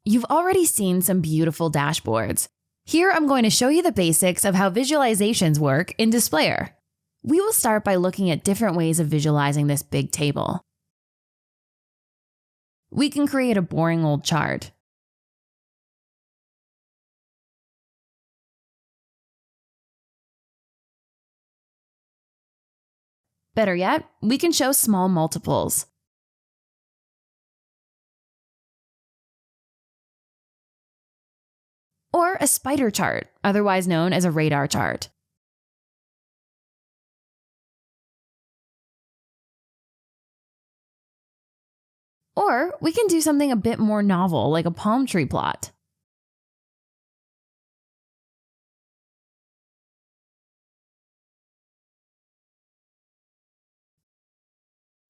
You've already seen some beautiful dashboards. Here I'm going to show you the basics of how visualizations work in Displayr. We will start by looking at different ways of visualizing this big table. We can create a boring old chart. Better yet, we can show small multiples. Or a spider chart, otherwise known as a radar chart. Or we can do something a bit more novel, like a palm tree plot.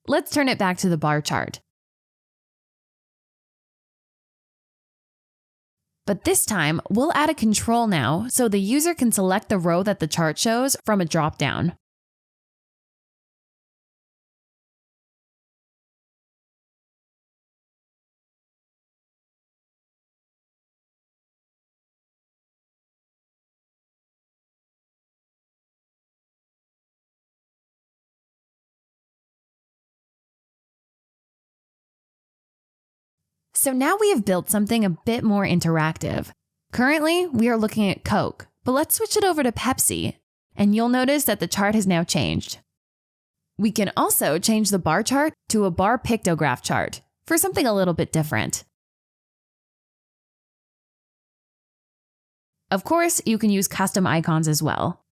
Let's turn it back to the bar chart. But this time, we'll add a control now so the user can select the row that the chart shows from a drop-down. So now we have built something a bit more interactive. Currently, we are looking at Coke, but let's switch it over to Pepsi, and you'll notice that the chart has now changed. We can also change the bar chart to a bar pictograph chart for something a little bit different. Of course, you can use custom icons as well.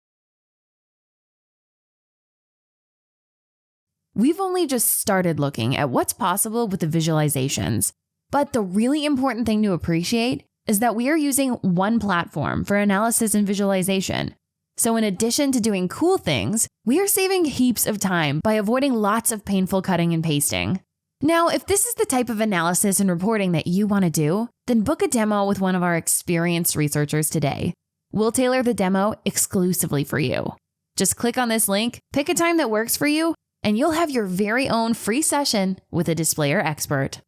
We've only just started looking at what's possible with the visualizations. But the really important thing to appreciate is that we are using one platform for analysis and visualization. So in addition to doing cool things, we are saving heaps of time by avoiding lots of painful cutting and pasting. Now, if this is the type of analysis and reporting that you want to do, then book a demo with one of our experienced researchers today. We'll tailor the demo exclusively for you. Just click on this link, pick a time that works for you, and you'll have your very own free session with a Displayr expert.